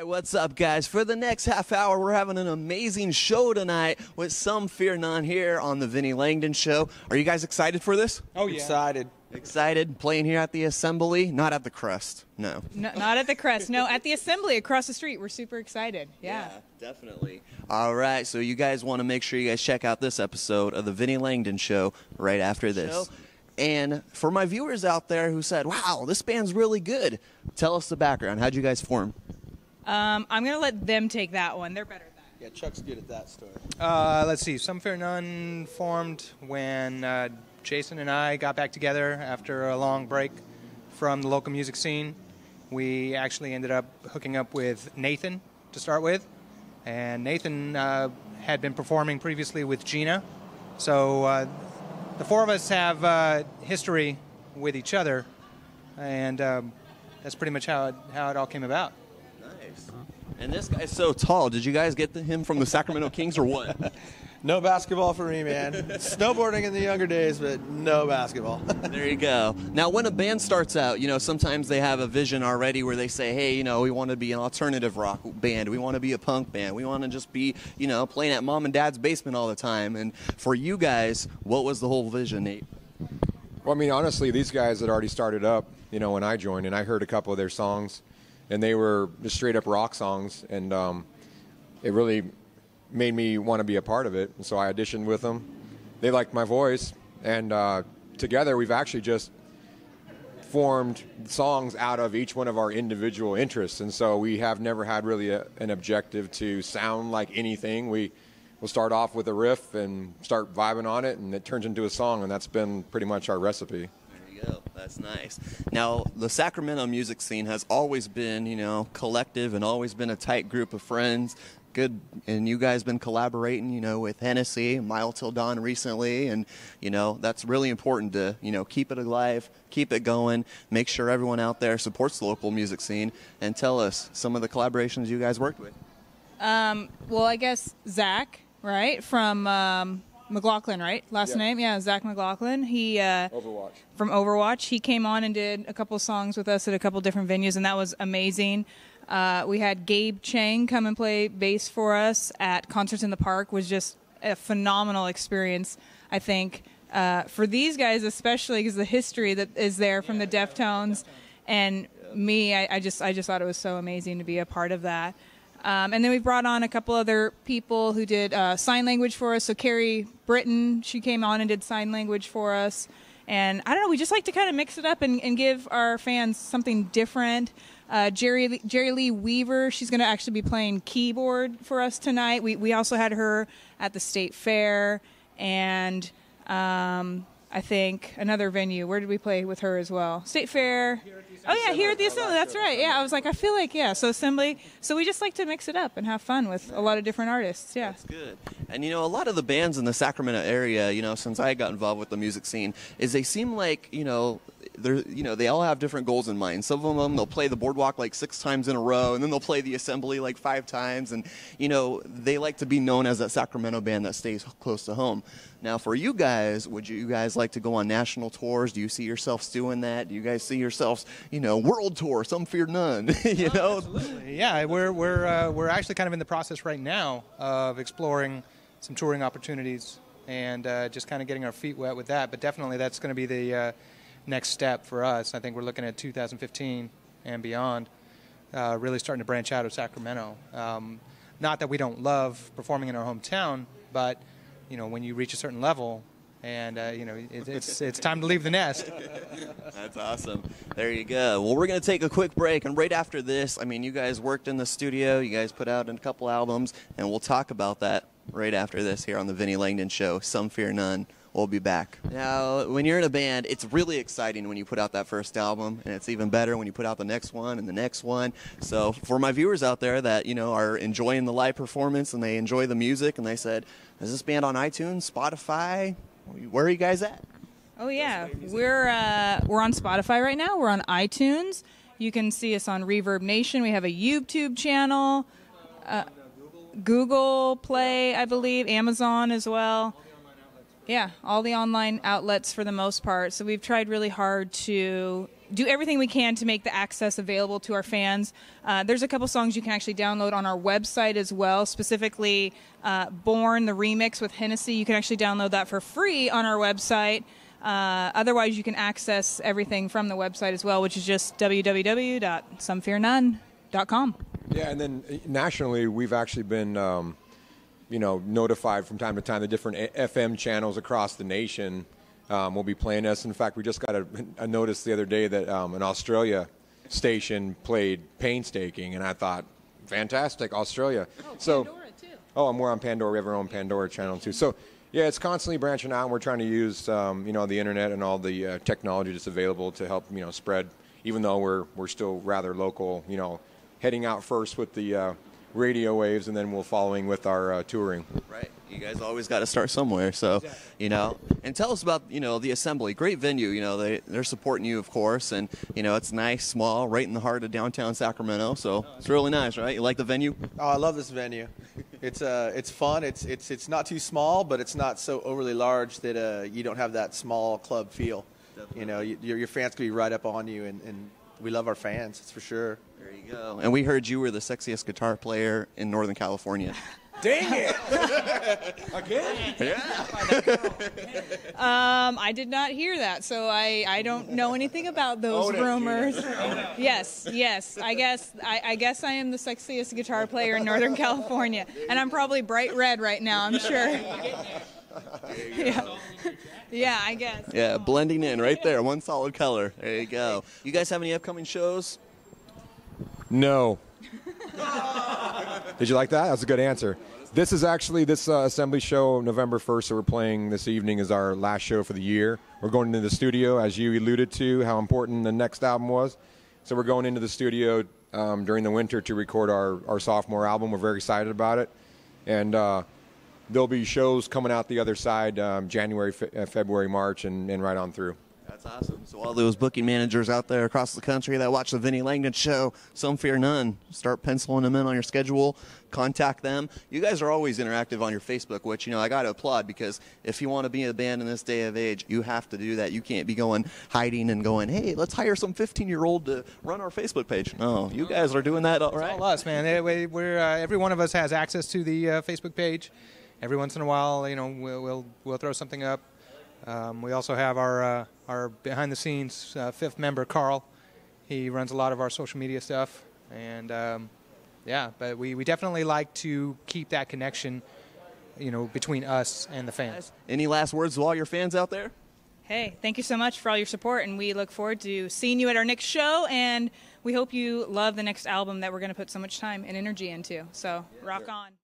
Alright, what's up, guys? For the next half hour, we're having an amazing show tonight with Some Fear None here on the Vinnie Langdon Show. Are you guys excited for this? Oh, yeah. Excited. Excited? Playing here at the Assembly? Not at the Crest. No. Not at the Crest. No, at the Assembly across the street. We're super excited. Yeah, definitely. All right, so you guys want to make sure you guys check out this episode of the Vinnie Langdon Show right after this. And for my viewers out there who said, wow, this band's really good, tell us the background. How'd you guys form? I'm going to let them take that one. They're better at that. Yeah, Chuck's good at that story. Let's see. Some Fear None formed when Jason and I got back together after a long break from the local music scene. We actually ended up hooking up with Nathan to start with. And Nathan had been performing previously with Gina. So the four of us have history with each other. And that's pretty much how it all came about. And this guy's so tall. Did you guys get him from the Sacramento Kings or what? No basketball for me, man. Snowboarding in the younger days, but no basketball. There you go. Now, when a band starts out, sometimes they have a vision already where they say, hey, we want to be an alternative rock band. We want to be a punk band. We want to just be, playing at mom and dad's basement all the time. And for you guys, what was the whole vision, Nate? Well, I mean, honestly, these guys had already started up, when I joined, and I heard a couple of their songs. And they were just straight-up rock songs, and it really made me want to be a part of it. And so I auditioned with them. They liked my voice, and together we've actually just formed songs out of each one of our individual interests. And so we have never had really an objective to sound like anything. We'll start off with a riff and start vibing on it, and it turns into a song, and that's been pretty much our recipe. That's nice. Now, the Sacramento music scene has always been, collective and always been a tight group of friends. Good, and you guys been collaborating, with Hennessy, Mile Till Dawn recently, and, that's really important to, keep it alive, keep it going, make sure everyone out there supports the local music scene, and tell us some of the collaborations you guys worked with. Well, I guess Zach, right, from McLaughlin, right? Last name? Yeah, Zach McLaughlin. He Overwatch. From Overwatch. He came on and did a couple songs with us at a couple different venues, and that was amazing. We had Gabe Chang come and play bass for us at Concerts in the Park. Was just a phenomenal experience, I think, for these guys especially, because the history that is there from the Deftones, and me, I just thought it was so amazing to be a part of that. And then we brought on a couple other people who did sign language for us. So Carrie Britton, she came on and did sign language for us. And I don't know, we just like to kind of mix it up and give our fans something different. Jerry Lee Weaver, she's going to actually be playing keyboard for us tonight. We also had her at the State Fair, and I think another venue. Where did we play with her as well? State Fair. Oh, yeah, here at the Assembly. That's right. Yeah, I was like, I feel like, so Assembly. So we just like to mix it up and have fun with a lot of different artists. Yeah. That's good. And, a lot of the bands in the Sacramento area, since I got involved with the music scene, is they seem like, they all have different goals in mind. Some of them, they'll play the Boardwalk like 6 times in a row, and then they'll play the Assembly like 5 times. And, they like to be known as that Sacramento band that stays close to home. Now, for you guys, would you guys like to go on national tours? Do you see yourselves doing that? Do you guys see yourselves, world tour? Some Fear None, Absolutely. Yeah, we're actually kind of in the process right now of exploring some touring opportunities and just kind of getting our feet wet with that. But definitely that's going to be the next step for us. I think we're looking at 2015 and beyond, really starting to branch out of Sacramento. Not that we don't love performing in our hometown, but when you reach a certain level, and it's time to leave the nest. That's awesome. There you go. Well, we're going to take a quick break, and right after this, you guys worked in the studio, you guys put out a couple albums, and we'll talk about that right after this here on the Vinnie Langdon Show. Some Fear None. We'll be back. Now, when you're in a band, it's really exciting when you put out that first album, and it's even better when you put out the next one and the next one. So for my viewers out there that, are enjoying the live performance and they enjoy the music, and they said, is this band on iTunes, Spotify? Where are you guys at? Oh, yeah. We're on Spotify right now. We're on iTunes. You can see us on Reverb Nation. We have a YouTube channel, Google Play, I believe, Amazon as well. Yeah, all the online outlets for the most part. So we've tried really hard to do everything we can to make the access available to our fans. There's a couple songs you can actually download on our website as well, specifically Born, the remix with Hennessy. You can actually download that for free on our website. Otherwise, you can access everything from the website as well, which is just www.somefearnone.com. Yeah, and then nationally, we've actually been, notified from time to time the different FM channels across the nation will be playing us. In fact, we just got a notice the other day that an Australia station played Painstaking, and I thought, fantastic, Australia. Oh, Pandora, too. Oh, and we're on Pandora. We have our own Pandora channel, too. So, yeah, it's constantly branching out, and we're trying to use, the internet and all the technology that's available to help, spread, even though we're still rather local, heading out first with the radio waves, and then we'll following with our touring. Right. You guys always got to start somewhere. So, and tell us about, the Assembly. Great venue. They're supporting you, of course. And, it's nice, small, right in the heart of downtown Sacramento. So it's really nice, right? You like the venue? Oh, I love this venue. It's fun. It's not too small, but it's not so overly large that you don't have that small club feel. Definitely. Your fans could be right up on you, and we love our fans, that's for sure. There you go. And we heard you were the sexiest guitar player in Northern California. Dang it! Again? Yeah. I did not hear that, so I don't know anything about those rumors. Yes. I guess I am the sexiest guitar player in Northern California, and I'm probably bright red right now, I'm sure. Yeah, I guess. Yeah, blending in right there, one solid color. There you go. You guys have any upcoming shows? No. Did you like that? That's a good answer. This is actually this Assembly show November 1st that we're playing this evening is our last show for the year. We're going into the studio, as you alluded to, how important the next album was. So we're going into the studio during the winter to record our sophomore album. We're very excited about it. And there'll be shows coming out the other side January, February, March, and right on through. That's awesome. So all those booking managers out there across the country that watch the Vinnie Langdon show, Some Fear None, start penciling them in on your schedule. Contact them. You guys are always interactive on your Facebook, which, I got to applaud, because if you want to be a band in this day of age, you have to do that. You can't be hiding and going, hey, let's hire some 15-year-old to run our Facebook page. No, you guys are doing that all right. It's all us, man. We're every one of us has access to the Facebook page. Every once in a while, we'll throw something up. We also have our behind-the-scenes fifth member, Carl. He runs a lot of our social media stuff, and but we definitely like to keep that connection, between us and the fans. Any last words to all your fans out there? Hey, thank you so much for all your support, and we look forward to seeing you at our next show, and we hope you love the next album that we're going to put so much time and energy into. So, rock on.